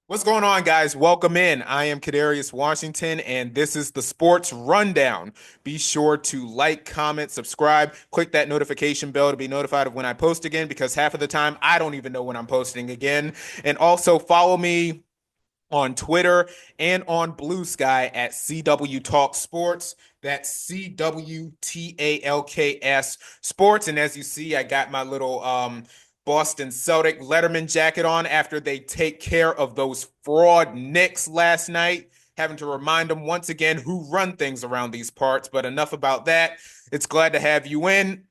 What's going on, guys? Welcome in. I am Kadarius Washington, and this is the Sports Rundown. Be sure to like, comment, subscribe, click that notification bell to be notified of when I post again, because half of the time I don't even know when I'm posting again. And also follow me on Twitter and on Blue Sky at CW Talk Sports. That's CWTALKS Sports. And as you see, I got my little Boston Celtic Letterman jacket on after they take care of those fraud Knicks last night. Having to remind them once again who run things around these parts. But enough about that. It's glad to have you in.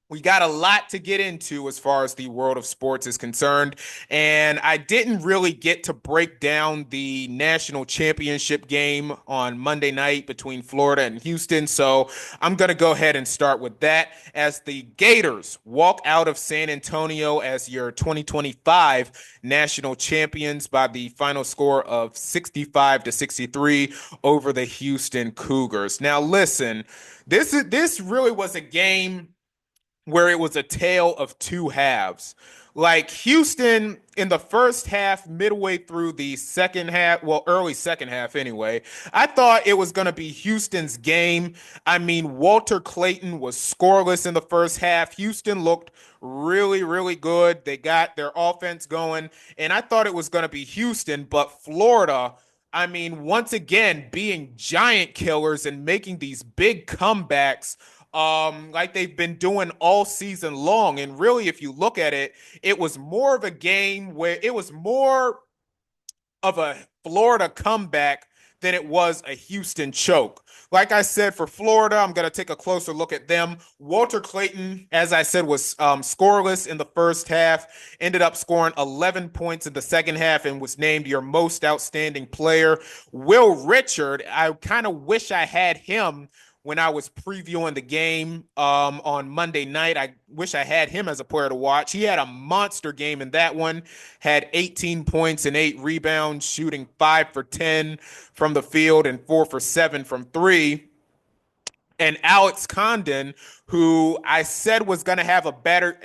We got a lot to get into as far as the world of sports is concerned. And I didn't really get to break down the national championship game on Monday night between Florida and Houston. So I'm going to go ahead and start with that as the Gators walk out of San Antonio as your 2025 national champions by the final score of 65-63 over the Houston Cougars. Now, listen, this really was a game where it was a tale of two halves. Like Houston in the first half, midway through the second half, well, early second half anyway, I thought it was going to be Houston's game. I mean, Walter Clayton was scoreless in the first half. Houston looked really, really good. They got their offense going, and I thought it was going to be Houston, but Florida. I mean, once again, being giant killers and making these big comebacks like they've been doing all season long. And really, if you look at it, it was more of a game where it was more of a Florida comeback than it was a Houston choke. Like I said, for Florida, I'm going to take a closer look at them. Walter Clayton, as I said, was scoreless in the first half, ended up scoring 11 points in the second half and was named your most outstanding player. Will Richard, I kind of wish I had him when I was previewing the game on Monday night. I wish I had him as a player to watch. He had a monster game in that one, had 18 points and 8 rebounds, shooting 5 for 10 from the field and 4 for 7 from three. And Alex Condon, who I said was going to have a better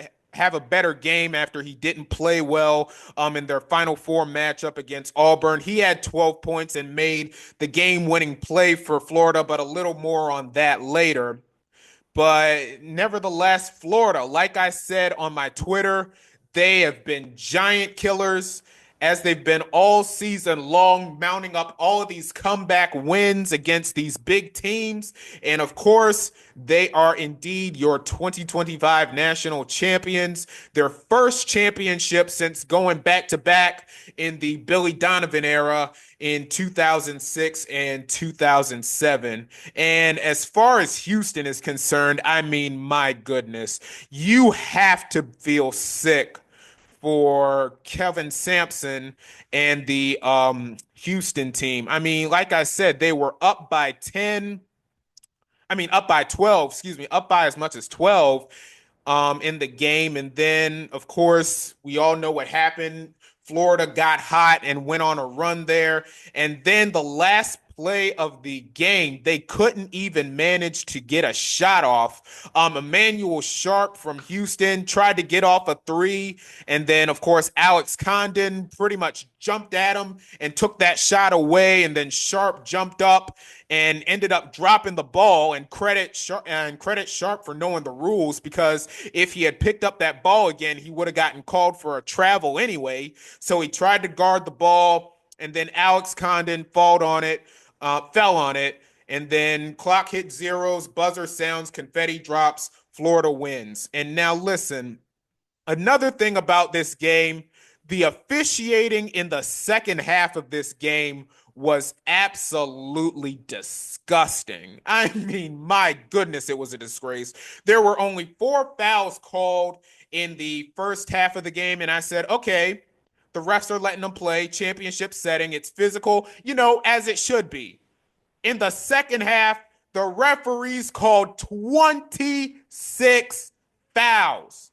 game after he didn't play well in their Final Four matchup against Auburn. He had 12 points and made the game-winning play for Florida, but a little more on that later. But nevertheless, Florida, like I said on my Twitter, they have been giant killers as they've been all season long, mounting up all of these comeback wins against these big teams. And of course, they are indeed your 2025 national champions, their first championship since going back to back in the Billy Donovan era in 2006 and 2007. And as far as Houston is concerned, I mean, my goodness, you have to feel sick for Kevin Sampson and the Houston team. I mean, like I said, they were up by 10. I mean, up by 12, excuse me, up by as much as 12 in the game. And then, of course, we all know what happened. Florida got hot and went on a run there. And then the last play of the game, they couldn't even manage to get a shot off. Emmanuel Sharp from Houston tried to get off a three. And then, of course, Alex Condon pretty much jumped at him and took that shot away. And then Sharp jumped up and ended up dropping the ball. And credit Sharp for knowing the rules, because if he had picked up that ball again, he would have gotten called for a travel anyway. So he tried to guard the ball, and then Alex Condon fell on it, and then clock hit zeros, buzzer sounds, confetti drops, Florida wins. And now listen, another thing about this game, the officiating in the second half of this game was absolutely disgusting. I mean, my goodness, it was a disgrace. There were only 4 fouls called in the first half of the game, and I said, okay, the refs are letting them play, championship setting, it's physical, as it should be. In the second half, the referees called 26 fouls.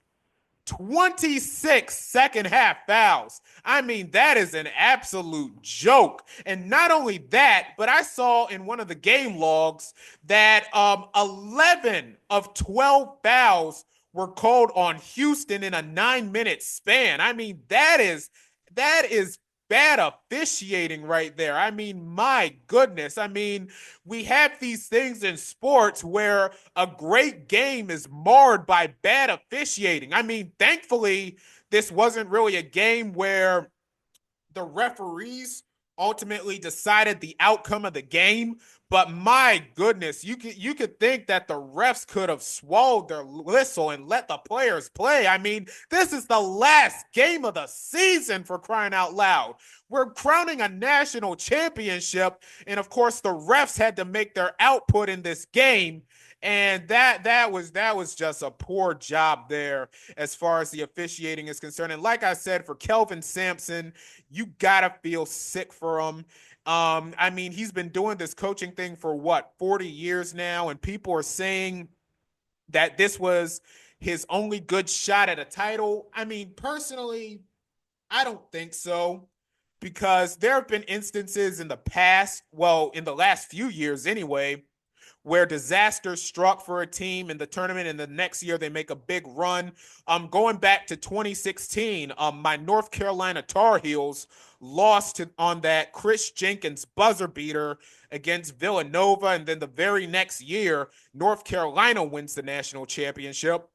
26 second half fouls. I mean, that is an absolute joke. And not only that, but I saw in one of the game logs that 11 of 12 fouls were called on Houston in a 9-minute span. I mean, that is bad officiating right there. I mean, my goodness. I mean, we have these things in sports where a great game is marred by bad officiating. I mean, thankfully, this wasn't really a game where the referees ultimately decided the outcome of the game. But my goodness, you could think that the refs could have swallowed their whistle and let the players play. I mean, this is the last game of the season, for crying out loud. We're crowning a national championship, and of course, the refs had to make their output in this game. And that was just a poor job there as far as the officiating is concerned. And like I said, for Kelvin Sampson, you gotta feel sick for him. I mean, he's been doing this coaching thing for what, 40 years now, and people are saying that this was his only good shot at a title. I mean, personally, I don't think so, because there have been instances in the past, well, in the last few years anyway, where disaster struck for a team in the tournament, and the next year they make a big run. Going back to 2016, my North Carolina Tar Heels lost on that Chris Jenkins buzzer beater against Villanova, and then the very next year, North Carolina wins the national championship.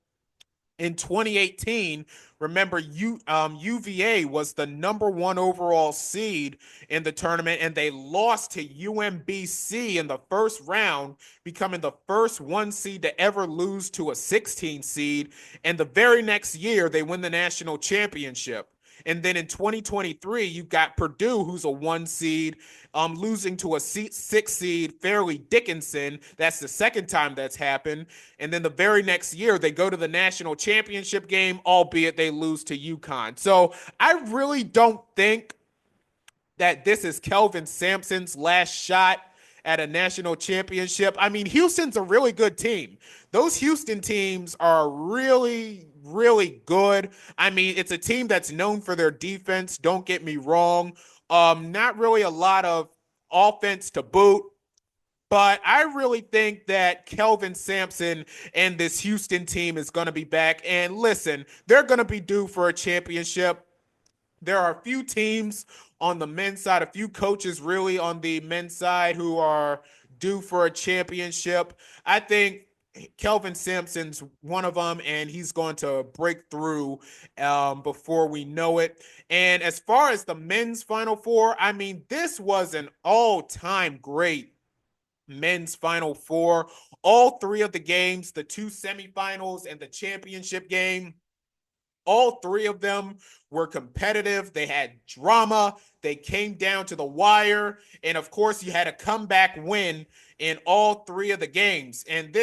In 2018, remember, UVA was the number one overall seed in the tournament, and they lost to UMBC in the first round, becoming the first one seed to ever lose to a 16 seed. And the very next year, they win the national championship. And then in 2023, you've got Purdue, who's a one seed, losing to a six seed, Fairleigh Dickinson. That's the second time that's happened. And then the very next year, they go to the national championship game, albeit they lose to UConn. So I really don't think that this is Kelvin Sampson's last shot at a national championship. I mean, Houston's a really good team. Those Houston teams are really, really good. I mean, it's a team that's known for their defense. Don't get me wrong. Not really a lot of offense to boot. But I really think that Kelvin Sampson and this Houston team is going to be back. And listen, they're going to be due for a championship. There are a few teams on the men's side, a few coaches really on the men's side who are due for a championship. I think Kelvin Sampson's one of them, and he's going to break through before we know it. And as far as the men's Final Four, I mean, this was an all-time great men's Final Four. All three of the games, the two semifinals and the championship game, all three of them were competitive. They had drama. They came down to the wire. And of course, you had a comeback win in all three of the games. And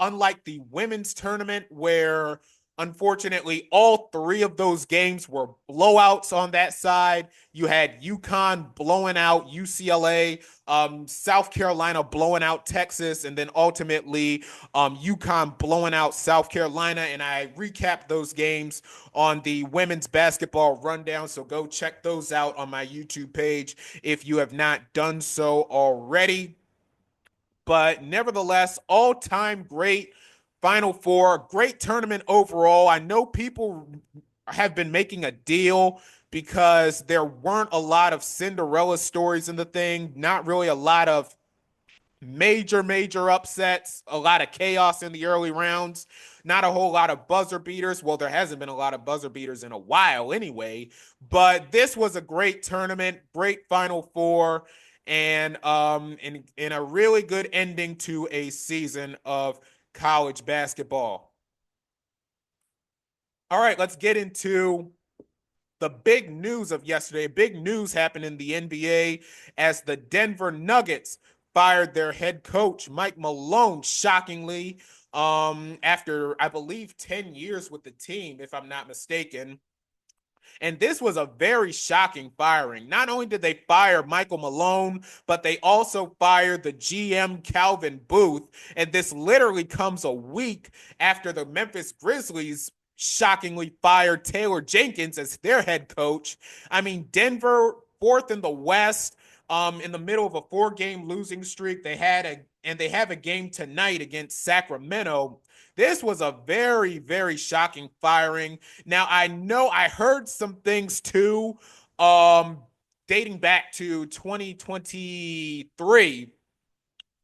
unlike the women's tournament, where unfortunately all three of those games were blowouts on that side, you had UConn blowing out UCLA, South Carolina blowing out Texas, and then ultimately UConn blowing out South Carolina. And I recapped those games on the women's basketball rundown, so go check those out on my YouTube page if you have not done so already. But nevertheless, all-time great Final Four, great tournament overall. I know people have been making a deal because there weren't a lot of Cinderella stories in the thing, not really a lot of major upsets, a lot of chaos in the early rounds, not a whole lot of buzzer beaters. Well, there hasn't been a lot of buzzer beaters in a while anyway, but this was a great tournament, great Final Four, and in a really good ending to a season of college basketball. All right, let's get into the big news of yesterday. Big news happened in the NBA as the Denver Nuggets fired their head coach, Mike Malone, shockingly, after, I believe, 10 years with the team, if I'm not mistaken. And this was a very shocking firing. Not only did they fire Michael Malone, but they also fired the GM Calvin Booth. And this literally comes a week after the Memphis Grizzlies shockingly fired Taylor Jenkins as their head coach. I mean, Denver, fourth in the West, in the middle of a 4-game losing streak. They have a game tonight against Sacramento. This was a very shocking firing. Now, I know I heard some things too, dating back to 2023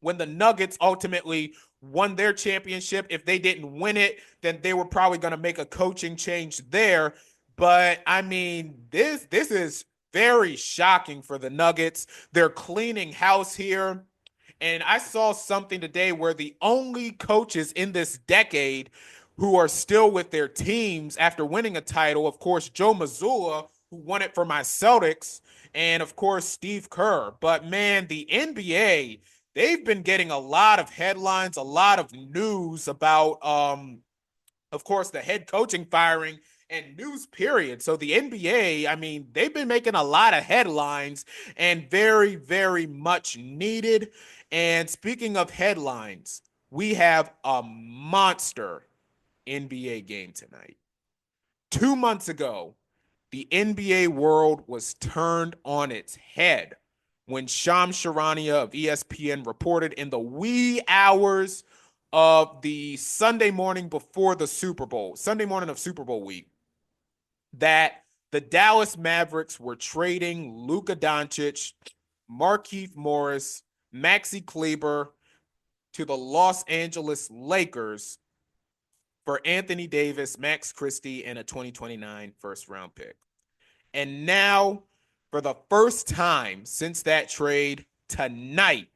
when the Nuggets ultimately won their championship. If they didn't win it, then they were probably going to make a coaching change there. But I mean, this is very shocking for the Nuggets. They're cleaning house here. And I saw something today where the only coaches in this decade who are still with their teams after winning a title, of course, Joe Mazzulla, who won it for my Celtics, and of course, Steve Kerr. But man, the NBA, they've been getting a lot of headlines, a lot of news about of course, the head coaching firing and news period. So the NBA, I mean, they've been making a lot of headlines and very, very much needed. And speaking of headlines, we have a monster NBA game tonight. 2 months ago, the NBA world was turned on its head when Shams Charania of ESPN reported in the wee hours of the Sunday morning before the Super Bowl, Sunday morning of Super Bowl week, that the Dallas Mavericks were trading Luka Doncic, Markieff Morris, Maxi Kleber to the Los Angeles Lakers for Anthony Davis, Max Christie, and a 2029 first round pick. And now, for the first time since that trade, tonight,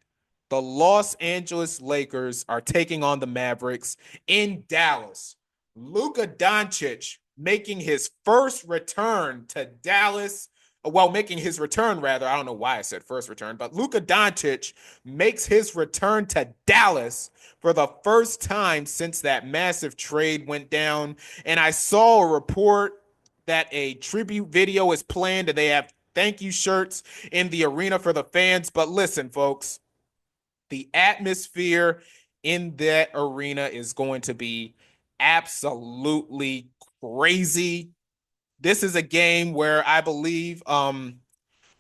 the Los Angeles Lakers are taking on the Mavericks in Dallas. Luka Doncic making his first return to Dallas. Well, making his return, rather. I don't know why I said first return, but Luka Doncic makes his return to Dallas for the first time since that massive trade went down. And I saw a report that a tribute video is planned and they have thank you shirts in the arena for the fans. But listen, folks, the atmosphere in that arena is going to be absolutely crazy. This is a game where I believe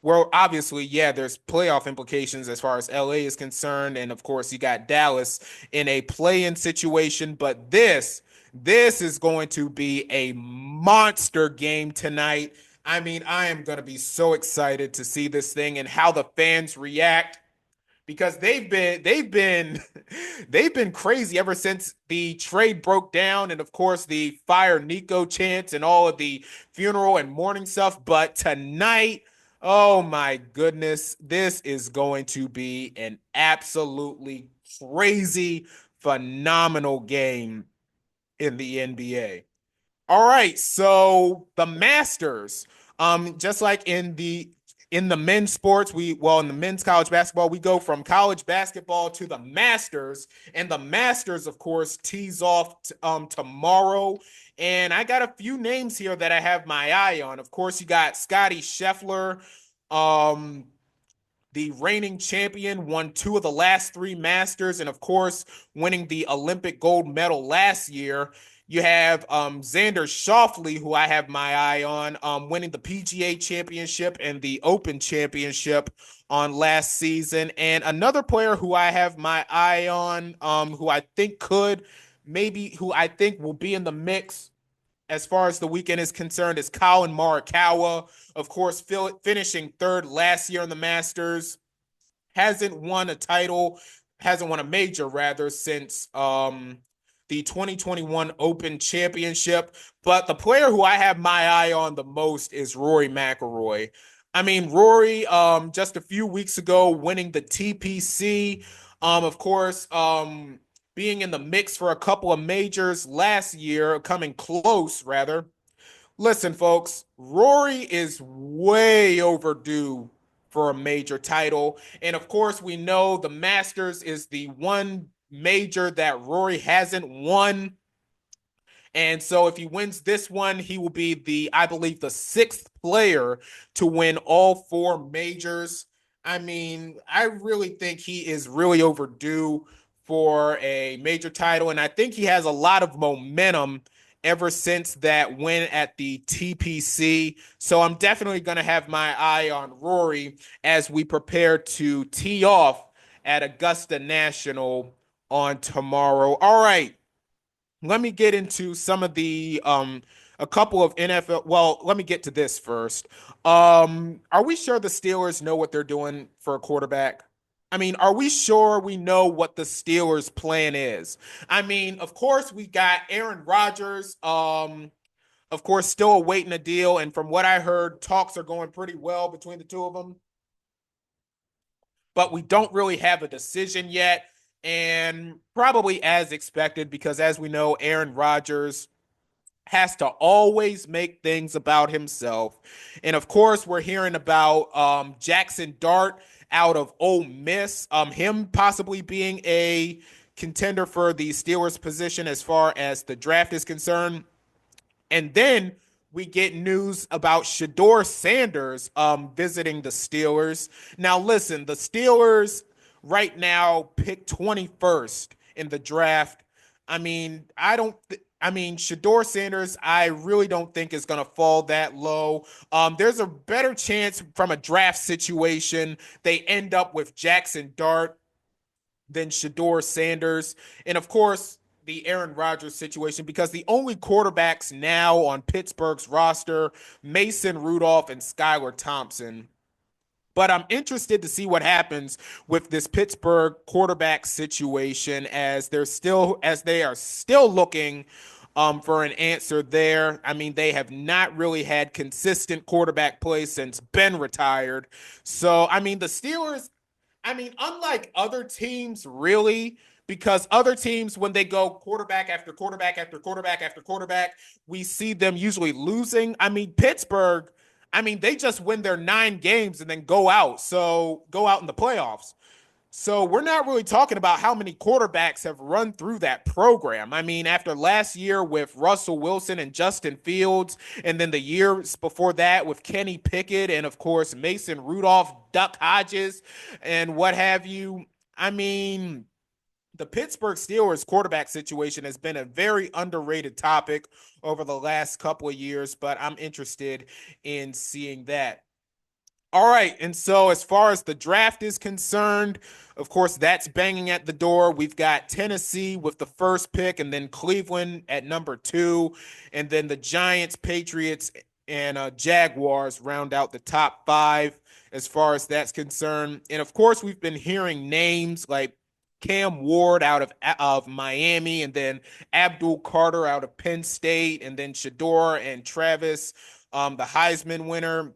well, obviously, yeah, there's playoff implications as far as LA is concerned, and of course, you got Dallas in a play-in situation, but this is going to be a monster game tonight. I mean, I am going to be so excited to see this thing and how the fans react because they've been they've been crazy ever since the trade broke down and of course the fire Nico chants and all of the funeral and mourning stuff. But tonight, oh my goodness, this is going to be an absolutely crazy, phenomenal game in the NBA. All right, so the Masters, just like in the men's sports, in the men's college basketball, we go from college basketball to the Masters, and the Masters, of course, tees off tomorrow. And I got a few names here that I have my eye on. Of course, you got Scotty Scheffler, um, the reigning champion, won two of the last three Masters, and of course, winning the Olympic gold medal last year. You have Xander Schauffele, who I have my eye on, winning the PGA Championship and the Open Championship on last season. And another player who I have my eye on, who I think who I think will be in the mix as far as the weekend is concerned, is Colin Morikawa. Of course, finishing third last year in the Masters, hasn't won a title, hasn't won a major rather since the 2021 Open Championship. But the player who I have my eye on the most is Rory McIlroy. I mean, Rory, just a few weeks ago, winning the TPC, of course, being in the mix for a couple of majors last year, coming close rather. Listen, folks, Rory is way overdue for a major title. And of course, we know the Masters is the one major that Rory hasn't won. And so if he wins this one, he will be I believe, the sixth player to win all four majors. I mean, I really think he is really overdue for a major title. And I think he has a lot of momentum ever since that win at the TPC. So I'm definitely going to have my eye on Rory as we prepare to tee off at Augusta National on tomorrow. All right, let me get into some of the a couple of NFL. Well, let me get to this first. Are we sure the Steelers know what they're doing for a quarterback? I mean, are we sure we know what the Steelers' plan is? I mean, of course, we got Aaron Rodgers. Of course, still awaiting a deal, and from what I heard, talks are going pretty well between the two of them. But we don't really have a decision yet, and probably as expected, because as we know, Aaron Rodgers has to always make things about himself. And of course, we're hearing about Jackson Dart out of Ole Miss, him possibly being a contender for the Steelers position as far as the draft is concerned. And then we get news about Shador Sanders visiting the Steelers. Now, listen, the Steelers right now pick 21st in the draft. I mean, I mean, Shador Sanders, I really don't think is going to fall that low. There's a better chance from a draft situation they end up with Jackson Dart than Shador Sanders. And of course, the Aaron Rodgers situation, because the only quarterbacks now on Pittsburgh's roster, Mason Rudolph and Skylar Thompson. But I'm interested to see what happens with this Pittsburgh quarterback situation as they are still looking for an answer there. I mean, they have not really had consistent quarterback play since Ben retired. So, I mean, the Steelers, I mean, unlike other teams, really, because other teams, when they go quarterback after quarterback after quarterback after quarterback, we see them usually losing. I mean, Pittsburgh, I mean, they just win their 9 games and then go out. So go out in the playoffs. So we're not really talking about how many quarterbacks have run through that program. I mean, after last year with Russell Wilson and Justin Fields, and then the years before that with Kenny Pickett and of course Mason Rudolph, Duck Hodges, and what have you. I mean, the Pittsburgh Steelers quarterback situation has been a very underrated topic over the last couple of years, but I'm interested in seeing that. All right. And so, as far as the draft is concerned, of course, that's banging at the door. We've got Tennessee with the first pick, and then Cleveland at number two, and then the Giants, Patriots, and Jaguars round out the top five as far as that's concerned. And of course, we've been hearing names like Cam Ward out of Miami, and then Abdul Carter out of Penn State, and then Shador and Travis, the Heisman winner.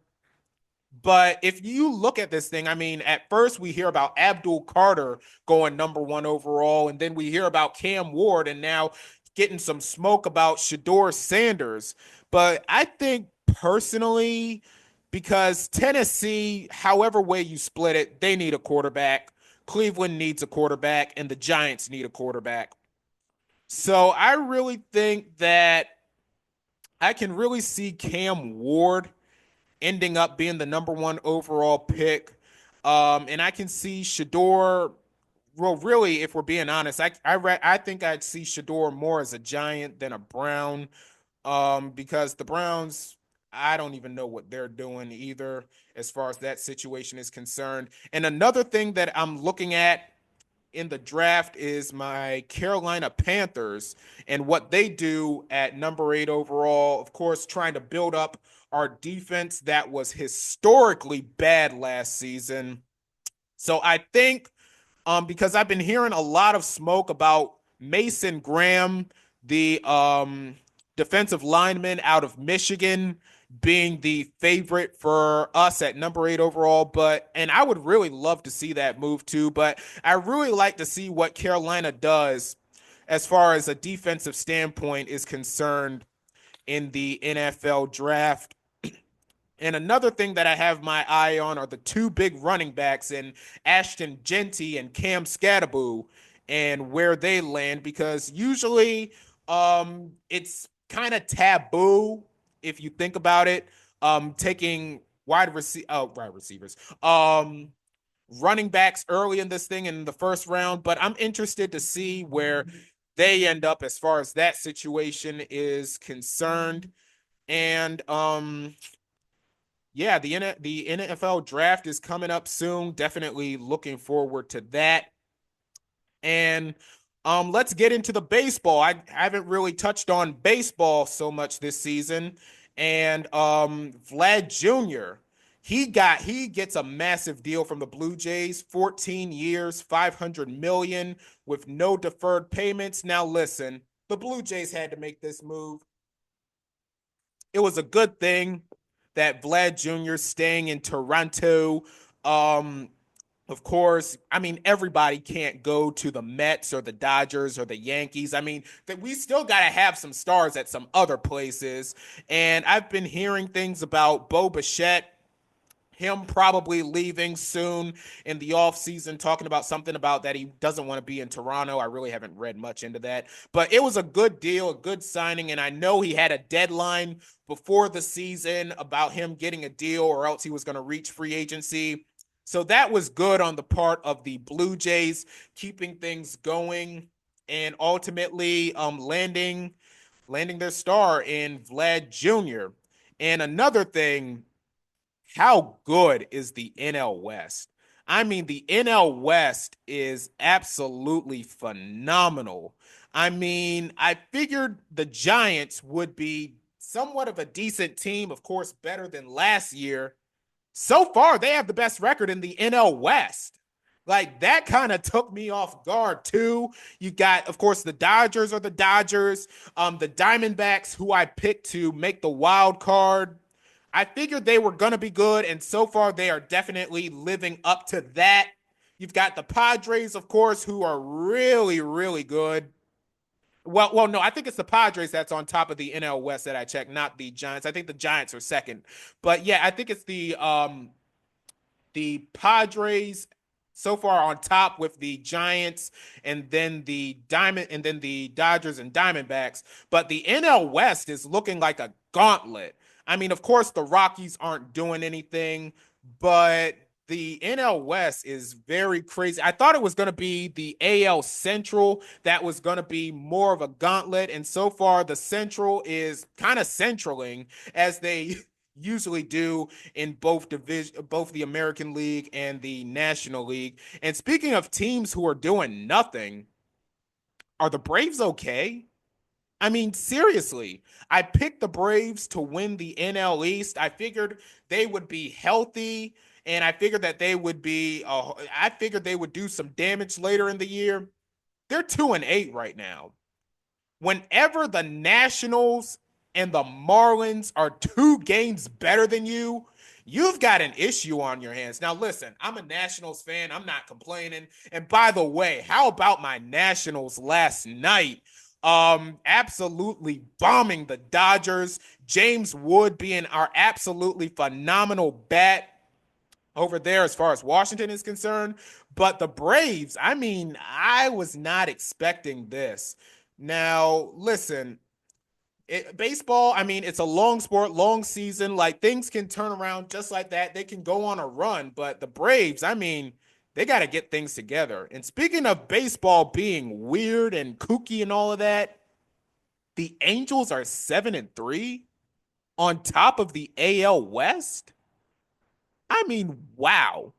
But if you look at this thing, I mean, at first we hear about Abdul Carter going number one overall, and then we hear about Cam Ward, and now getting some smoke about Shador Sanders. But I think personally, because Tennessee, however way you split it, they need a quarterback. Cleveland needs a quarterback, and the Giants need a quarterback. So I really think that I can really see Cam Ward ending up being the number one overall pick. And I can see Shador. Well, really, if we're being honest, I think I'd see Shador more as a Giant than a Brown, because the Browns, I don't even know what they're doing either as far as that situation is concerned. And another thing that I'm looking at in the draft is my Carolina Panthers and what they do at number 8 overall. Of course, trying to build up our defense that was historically bad last season. So I think because I've been hearing a lot of smoke about Mason Graham, the defensive lineman out of Michigan, being the favorite for us at number 8 overall. And I would really love to see that move too. But I really like to see what Carolina does as far as a defensive standpoint is concerned in the NFL draft. And another thing that I have my eye on are the two big running backs in Ashton Genty and Cam Scatterboo and where they land, because usually it's kind of taboo if you think about it, taking wide receivers, running backs early in this thing in the first round. But I'm interested to see where they end up as far as that situation is concerned. And yeah, the NFL draft is coming up soon. Definitely looking forward to that. And Let's get into the baseball. I haven't really touched on baseball so much this season. And Vlad Jr. He gets a massive deal from the Blue Jays, 14 years, 500 million with no deferred payments. Now listen, the Blue Jays had to make this move. It was a good thing that Vlad Jr. staying in Toronto. Um, of course, I mean, everybody can't go to the Mets or the Dodgers or the Yankees. I mean, that we still got to have some stars at some other places. And I've been hearing things about Bo Bichette, him probably leaving soon in the offseason, talking about something about that he doesn't want to be in Toronto. I really haven't read much into that, but it was a good deal, a good signing. And I know he had a deadline before the season about him getting a deal or else he was going to reach free agency. So that was good on the part of the Blue Jays, keeping things going and ultimately landing their star in Vlad Jr. And another thing, how good is the NL West? I mean, the NL West is absolutely phenomenal. I mean, I figured the Giants would be somewhat of a decent team, of course, better than last year. So far, they have the best record in the NL West. Like that kind of took me off guard too. You got, of course, the Dodgers are the Dodgers, the Diamondbacks, who I picked to make the wild card. I figured they were going to be good, and so far they are definitely living up to that. You've got the Padres, of course, who are really, really good. No, I think it's the Padres that's on top of the NL West that I checked, not the Giants. I think the Giants are second, but yeah, I think it's the Padres so far on top with the Giants and then the Dodgers and Diamondbacks. But the NL West is looking like a gauntlet. I mean, of course, the Rockies aren't doing anything, but the NL West is very crazy. I thought it was going to be the AL Central that was going to be more of a gauntlet. And so far, the Central is kind of centraling as they usually do in both the American League and the National League. And speaking of teams who are doing nothing, are the Braves okay? I mean, seriously, I picked the Braves to win the NL East. I figured they would be healthy, and I figured that I figured they would do some damage later in the year. They're 2-8 right now. Whenever the Nationals and the Marlins are 2 games better than you, you've got an issue on your hands. Now, listen, I'm a Nationals fan. I'm not complaining. And by the way, how about my Nationals last night? Absolutely bombing the Dodgers. James Wood being our absolutely phenomenal bat over there as far as Washington is concerned. But the Braves, I mean, I was not expecting this. Now, listen, baseball, I mean, it's a long sport, long season. Like things can turn around just like that. They can go on a run. But the Braves, I mean, they got to get things together. And speaking of baseball being weird and kooky and all of that, the Angels are 7-3 on top of the AL West. I mean, wow.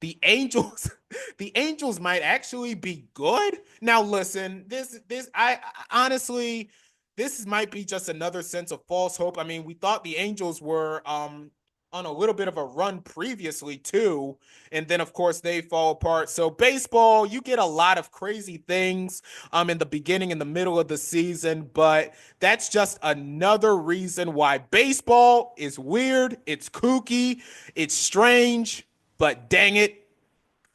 The Angels the Angels might actually be good. Now listen, this I honestly this might be just another sense of false hope. I mean, we thought the Angels were on a little bit of a run previously too, and then of course they fall apart. So baseball, you get a lot of crazy things in the beginning and the middle of the season, but that's just another reason why baseball is weird, it's kooky, it's strange, but dang it,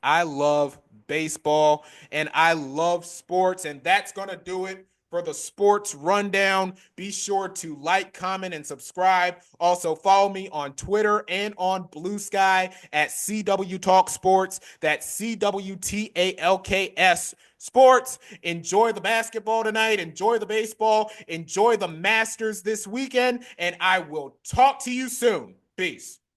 I love baseball and I love sports, and that's going to do it for the sports rundown. Be sure to like, comment, and subscribe. Also, follow me on Twitter and on Blue Sky at CW Talk Sports. That's CWTALKS Sports. Enjoy the basketball tonight. Enjoy the baseball. Enjoy the Masters this weekend. And I will talk to you soon. Peace.